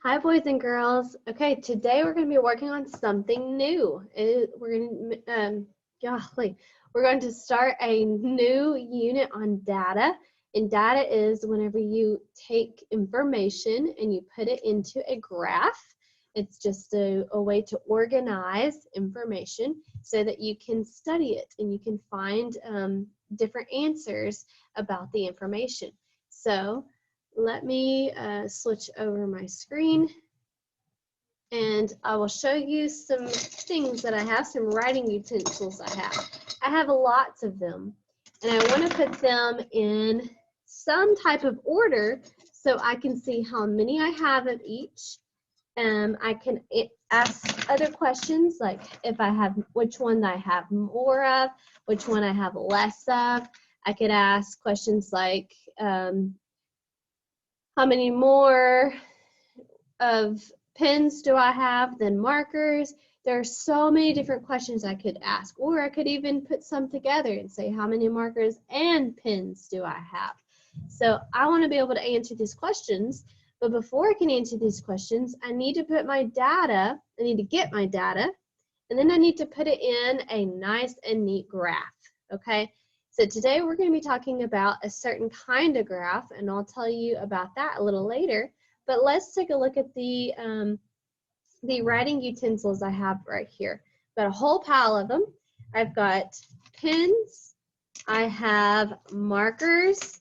Hi, boys and girls. Okay, today we're going to be working on something new. We're going to start a new unit on data. And data is whenever you take information and you put it into a graph. It's just a way to organize information so that you can study it and you can find different answers about the information. So let me switch over my screen and I will show you some things that I have, some writing utensils I have. I have lots of them and I want to put them in some type of order so I can see how many I have of each. I can ask other questions like if I have which one I have more of, which one I have less of. I could ask questions like how many more of pens do I have than markers? There are so many different questions I could ask, or I could even put some together and say how many markers and pens do I have? So I want to be able to answer these questions, but before I can answer these questions, I need to put my data, I need to get my data, and then I need to put it in a nice and neat graph, okay? So today we're going to be talking about a certain kind of graph, and I'll tell you about that a little later. But let's take a look at the writing utensils I have right here. I've got a whole pile of them. I've got pens, I have markers,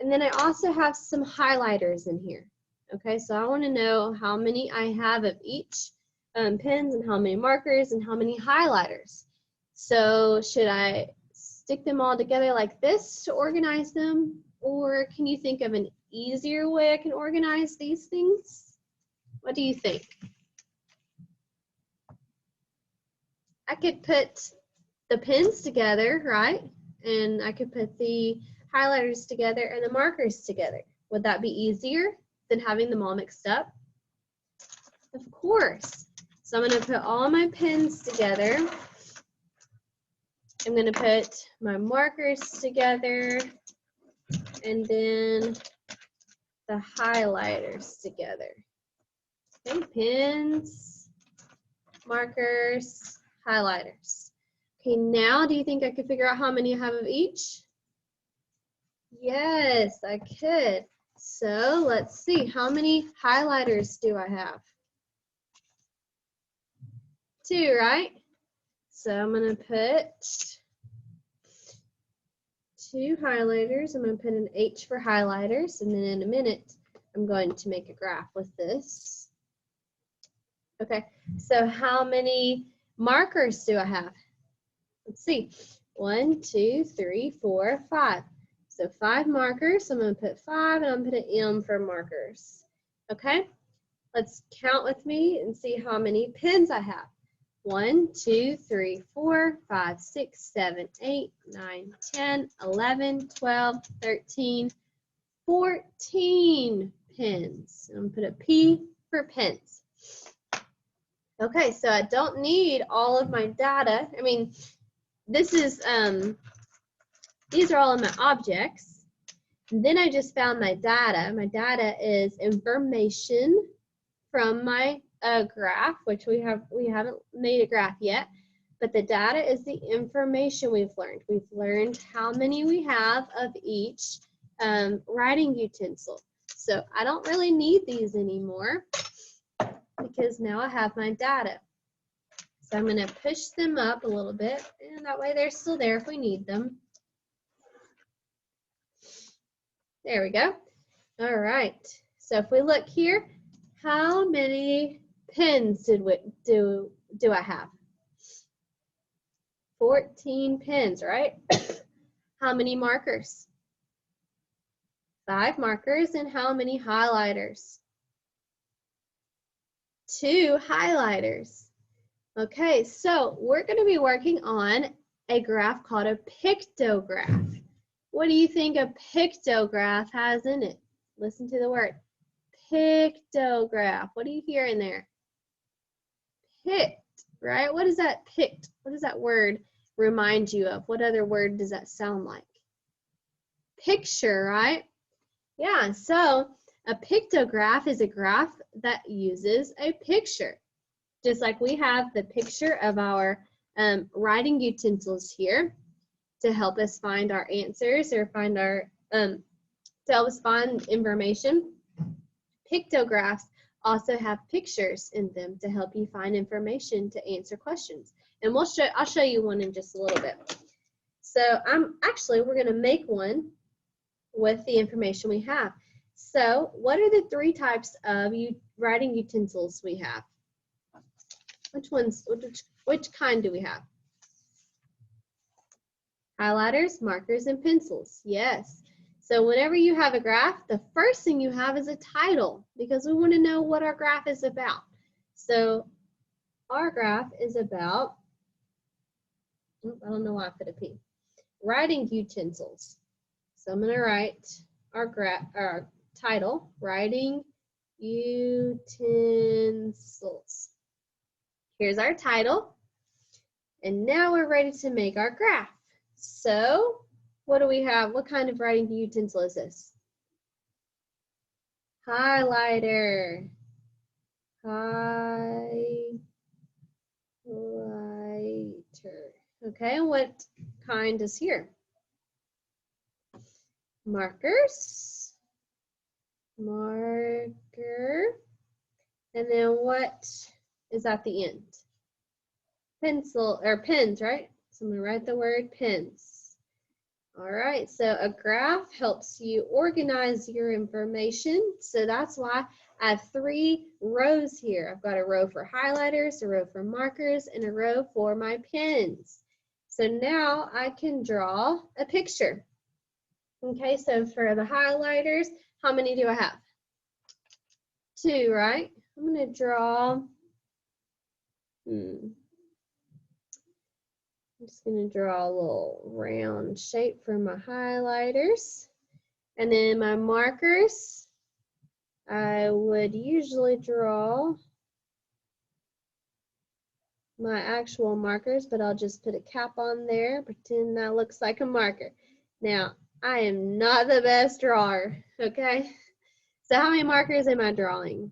and then I also have some highlighters in here. Okay, so I want to know how many I have of each pens and how many markers and how many highlighters. So should I stick them all together like this to organize them? Or can you think of an easier way I can organize these things? What do you think? I could put the pens together, right? And I could put the highlighters together and the markers together. Would that be easier than having them all mixed up? Of course. So I'm going to put all my pens together. I'm going to put my markers together and then the highlighters together. Okay, pens, markers, highlighters. Okay, now do you think I could figure out how many I have of each? Yes, I could. So let's see, how many highlighters do I have? 2, right? So I'm going to put 2 highlighters. I'm going to put an H for highlighters, and then in a minute, I'm going to make a graph with this. Okay, so how many markers do I have? Let's see. 1, 2, 3, 4, 5. So 5 markers. So I'm going to put 5 and I'm going to put an M for markers. Okay, let's count with me and see how many pens I have. 1, 2, 3, 4, 5, 6, 7, 8, 9, 10, 11, 12, 13, 14 pens. I'm going to put a P for pens. Okay, so I don't need all of my data. I mean, this is, these are all of my objects. And then I just found my data. My data is information from my graph, which we haven't made a graph yet, but the data is the information we've learned. We've learned how many we have of each writing utensil. So I don't really need these anymore because now I have my data. So I'm going to push them up a little bit, and that way they're still there if we need them. There we go. All right. So if we look here, how many pens do I have? 14 pens, right? How many markers? 5 markers. And how many highlighters? 2 highlighters. Okay, so we're going to be working on a graph called a pictograph. What do you think a pictograph has in it? Listen to the word. Pictograph. What do you hear in there? Pict, right? What is that pict? What does that word remind you of? What other word does that sound like? Picture, right? Yeah, so A pictograph is a graph that uses a picture. Just like we have the picture of our writing utensils here to help us find our answers or find our, to help us find information. Pictographs also have pictures in them to help you find information to answer questions. And I'll show you one in just a little bit. So we're going to make one with the information we have. So what are the 3 types of writing utensils we have? Which kind do we have? Highlighters, markers, and pencils. Yes. So whenever you have a graph, the first thing you have is a title because we want to know what our graph is about. So our graph is about, I don't know why I put a P, writing utensils. So I'm going to write our title, writing utensils. Here's our title. And now we're ready to make our graph. So what do we have? What kind of writing utensil is this? Highlighter. Highlighter. Okay, what kind is here? Markers. Marker. And then what is at the end? Pencil or pens, right? So I'm going to write the word pens. All right, so a graph helps you organize your information. So that's why I have 3 rows here. I've got a row for highlighters, a row for markers, and a row for my pens. So now I can draw a picture. Okay, so for the highlighters, how many do I have? 2, right? I'm going to draw, I'm just going to draw a little round shape for my highlighters. And then my markers, I would usually draw my actual markers, but I'll just put a cap on there, pretend that looks like a marker. Now, I am not the best drawer, okay? So how many markers am I drawing?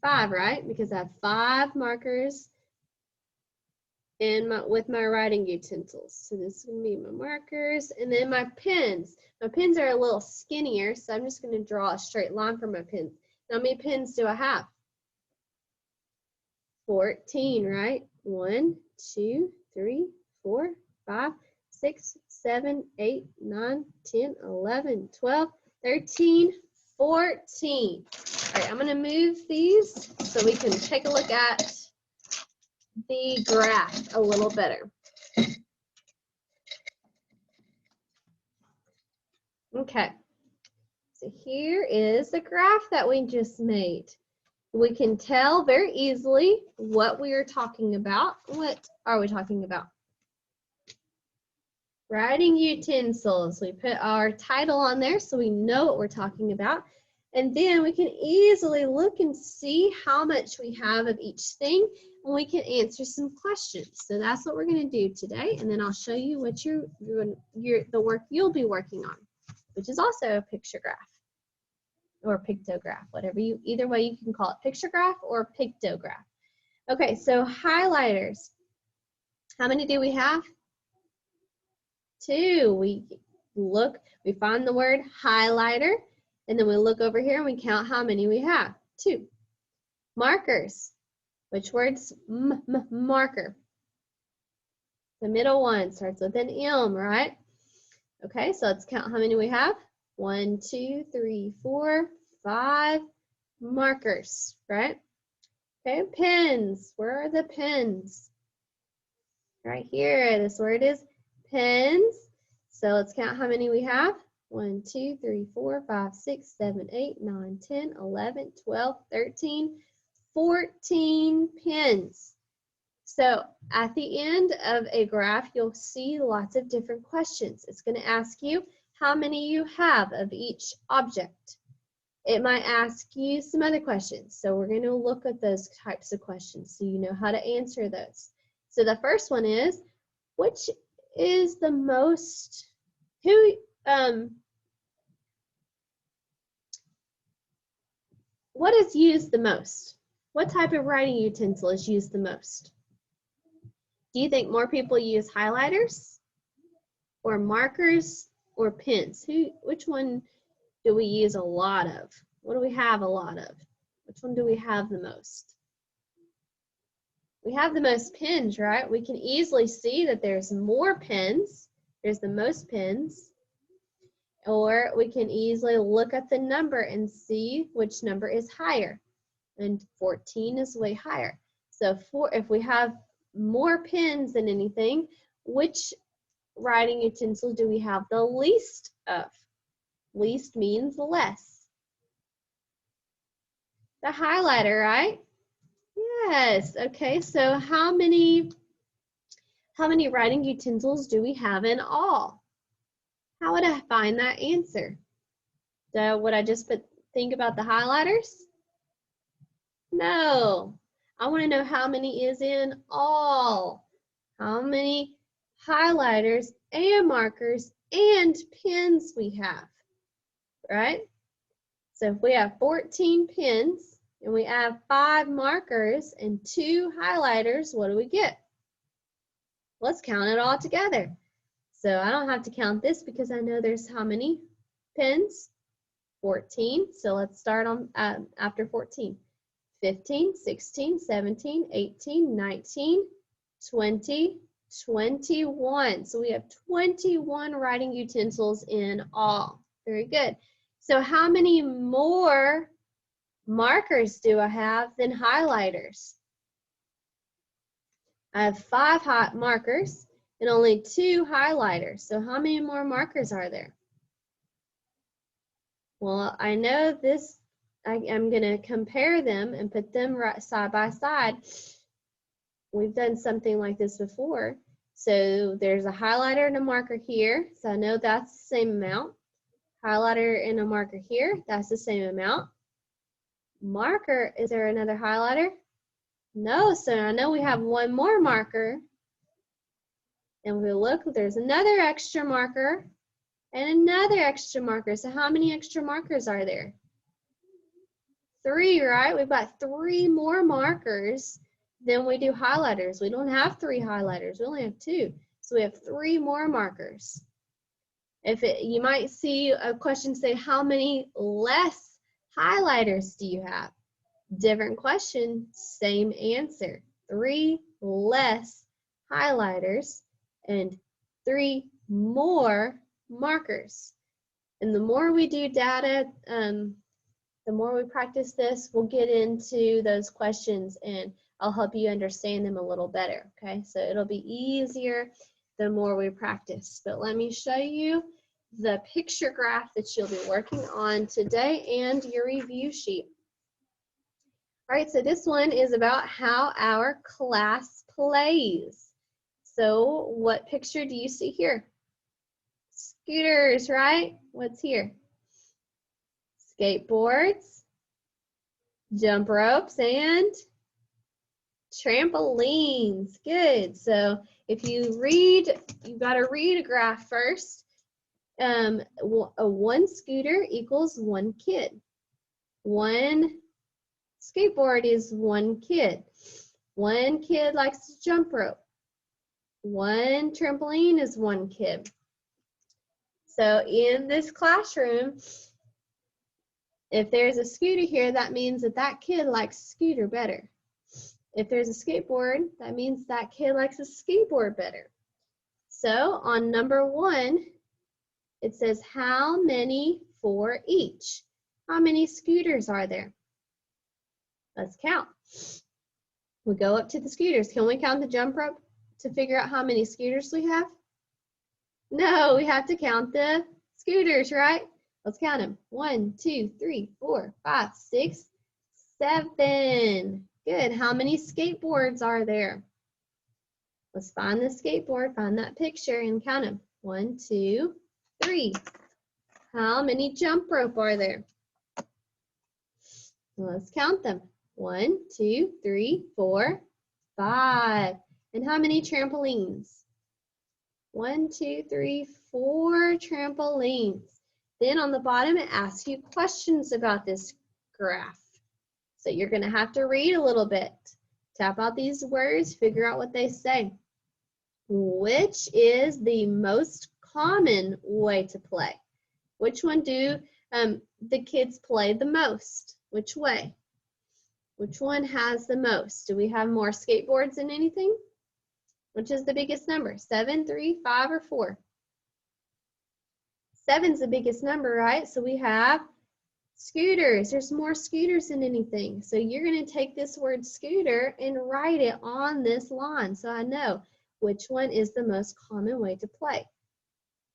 5, right? Because I have 5 markers with my writing utensils. So this is going to be my markers. And then my pens. My pens are a little skinnier, so I'm just going to draw a straight line for my pens. Now, how many pens do I have? 14, right? 1, 2, 3, 4, 5, 6, 7, 8, 9, 10, 11, 12, 13, 14. All right, I'm going to move these so we can take a look at the graph a little better. Okay, so here is the graph that we just made. We can tell very easily what we are talking about. What are we talking about? Writing utensils. We put our title on there so we know what we're talking about. And then we can easily look and see how much we have of each thing, and we can answer some questions. So that's what we're going to do today, and then I'll show you what the work you'll be working on, which is also a picture graph or pictograph, either way you can call it, pictograph or pictograph. Okay, so highlighters. How many do we have? 2. We find the word highlighter, and then we look over here and we count how many we have. 2. Markers. Which word's marker? The middle one starts with an M, right? Okay, so let's count how many we have. 1, 2, 3, 4, 5 markers, right? Okay, pens. Where are the pens? Right here. This word is pens. So let's count how many we have. 1, 2, 3, 4, 5, 6, 7, 8, 9, 10, 11, 12, 13, 14 pens. So at the end of a graph, you'll see lots of different questions. It's going to ask you how many you have of each object. It might ask you some other questions. So we're going to look at those types of questions so you know how to answer those. So the first one is, which is the most, what is used the most? What type of writing utensil is used the most? Do you think more people use highlighters or markers or pens? Which one do we use a lot of? What do we have a lot of? Which one do we have the most? We have the most pens, right? We can easily see that there's more pens. There's the most pens. Or we can easily look at the number and see which number is higher. And 14 is way higher. So if we have more pens than anything, which writing utensil do we have the least of? Least means less. The highlighter, right? Yes. Okay, so how many writing utensils do we have in all? How would I find that answer? Would I just think about the highlighters? No. I want to know how many is in all. How many highlighters and markers and pens we have, right? So if we have 14 pens and we have 5 markers and 2 highlighters, what do we get? Let's count it all together. So I don't have to count this because I know there's how many pens? 14. So let's start on after 14. 15, 16, 17, 18, 19, 20, 21. So we have 21 writing utensils in all. Very good. So how many more markers do I have than highlighters? I have 5 markers and only 2 highlighters. So how many more markers are there? Well, I know this, I'm going to compare them and put them right side by side. We've done something like this before. So there's a highlighter and a marker here. So I know that's the same amount. Highlighter and a marker here, that's the same amount. Marker, is there another highlighter? No, so I know we have one more marker. And we look, there's another extra marker and another extra marker. So how many extra markers are there? 3, right? We've got 3 more markers than we do highlighters. We don't have 3 highlighters, we only have 2. So we have 3 more markers. You might see a question say, how many less highlighters do you have? Different question, same answer. 3 less highlighters and 3 more markers. And the more we do data, the more we practice this, we'll get into those questions and I'll help you understand them a little better, okay? So it'll be easier the more we practice. But let me show you the picture graph that you'll be working on today and your review sheet. All right, so this one is about how our class plays. So what picture do you see here? Scooters, right? What's here? Skateboards, jump ropes, and trampolines. Good. So if you read, you've got to read a graph first. One scooter equals 1 kid. 1 skateboard is 1 kid. 1 kid likes to jump rope. 1 trampoline is 1 kid. So in this classroom, if there's a scooter here, that means that that kid likes a scooter better. If there's a skateboard, that means that kid likes a skateboard better. So on number 1, it says how many for each? How many scooters are there? Let's count. We go up to the scooters. Can we count the jump rope to figure out how many scooters we have? No, we have to count the scooters, right? Let's count them. 1, 2, 3, 4, 5, 6, 7. Good. How many skateboards are there? Let's find the skateboard, find that picture, and count them. 1, 2, 3. How many jump rope are there? Let's count them. 1, 2, 3, 4, 5. And how many trampolines? 1, 2, 3, 4 trampolines. Then on the bottom, it asks you questions about this graph. So you're going to have to read a little bit. Tap out these words, figure out what they say. Which is the most common way to play? Which one do the kids play the most? Which way? Which one has the most? Do we have more skateboards than anything? Which is the biggest number? 7, 3, 5, or 4? 7's the biggest number, right? So we have scooters. There's more scooters than anything. So you're going to take this word scooter and write it on this line so I know which one is the most common way to play.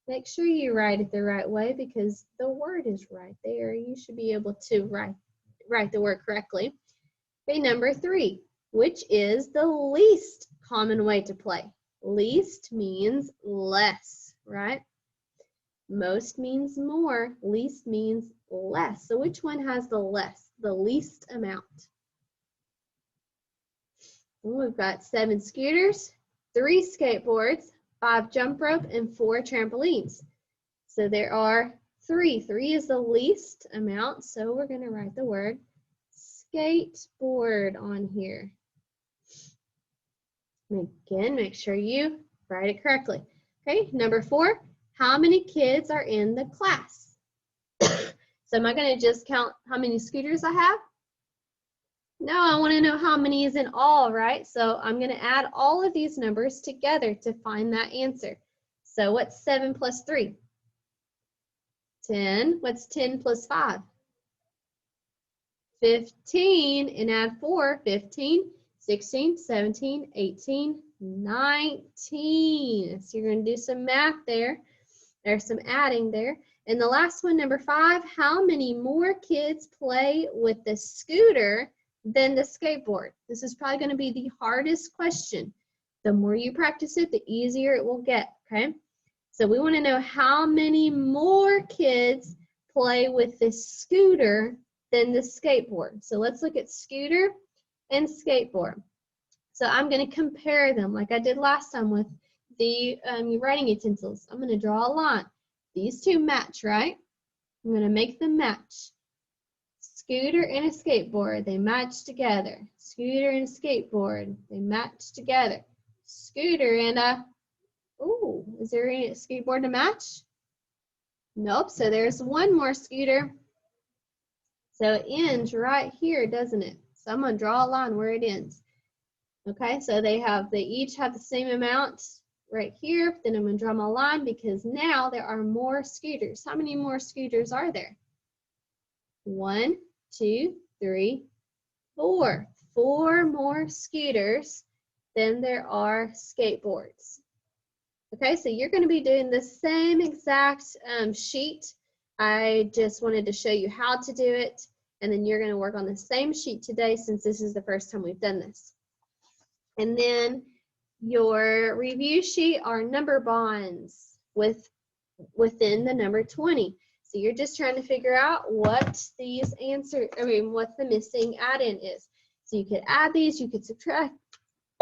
Make sure you write it the right way because the word is right there. You should be able to write the word correctly. Okay, number 3, which is the least common way to play? Least means less, right? Most means more, least means less. So which one has the least amount? Well, we've got 7 scooters, 3 skateboards, 5 jump rope, and 4 trampolines. So there are 3. 3 is the least amount, so we're going to write the word skateboard on here. Again, make sure you write it correctly. Okay, number 4, how many kids are in the class? So am I going to just count how many scooters I have? No, I want to know how many is in all, right? So I'm going to add all of these numbers together to find that answer. So what's 7 plus 3? 10. What's 10 plus 5? 15. And add 4. 15, 16, 17, 18, 19. So you're going to do some math there. There's some adding there. And the last one, number 5, how many more kids play with the scooter than the skateboard? This is probably going to be the hardest question. The more you practice it, the easier it will get, okay? So we want to know how many more kids play with the scooter than the skateboard. So let's look at scooter and skateboard. So I'm going to compare them like I did last time with the writing utensils. I'm going to draw a line. These two match, right? I'm going to make them match. Scooter and a skateboard, they match together. Scooter and a skateboard, they match together. Scooter and a, ooh, is there a skateboard to match? Nope, so there's one more scooter. So it ends right here, doesn't it? So I'm going to draw a line where it ends. Okay, so they each have the same amount right here. Then I'm going to draw my line because now there are more scooters. How many more scooters are there? 1, 2, 3, 4. 4 more scooters than there are skateboards. Okay, so you're going to be doing the same exact sheet. I just wanted to show you how to do it, and then you're going to work on the same sheet today since this is the first time we've done this. And then your review sheet are number bonds within the number 20. So you're just trying to figure out what these what the missing add-in is. So you could add these, you could subtract,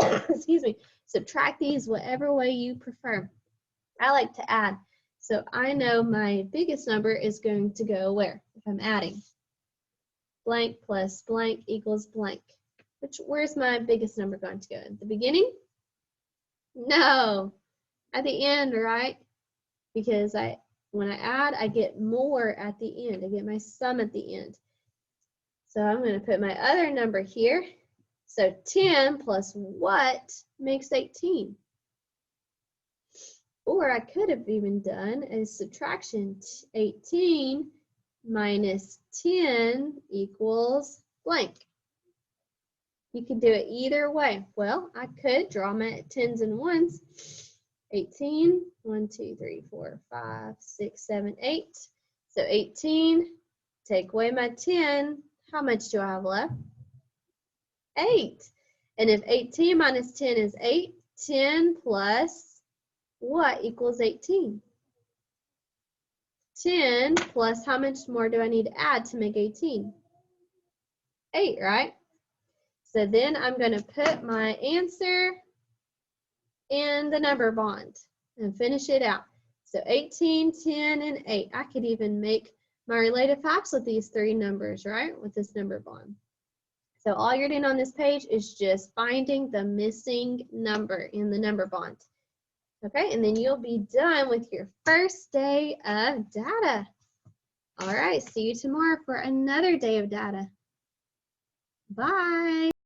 excuse me, subtract these whatever way you prefer. I like to add. So I know my biggest number is going to go where? If I'm adding. Blank plus blank equals blank. Where's my biggest number going to go? At the beginning? No, at the end, right? Because when I add, I get more at the end. I get my sum at the end. So I'm going to put my other number here. So 10 plus what makes 18? Or I could have even done a subtraction. 18 minus 10 equals blank. You could do it either way. Well, I could draw my 10s and 1s. 18, 1, 2, 3, 4, 5, 6, 7, 8. So 18, take away my 10. How much do I have left? 8. And if 18 minus 10 is 8, 10 plus what equals 18? 10 plus how much more do I need to add to make 18? 8, right? So then I'm going to put my answer in the number bond and finish it out. So 18, 10, and 8. I could even make my relative facts with these 3 numbers, right? With this number bond. So all you're doing on this page is just finding the missing number in the number bond. Okay, and then you'll be done with your first day of data. All right, see you tomorrow for another day of data. Bye.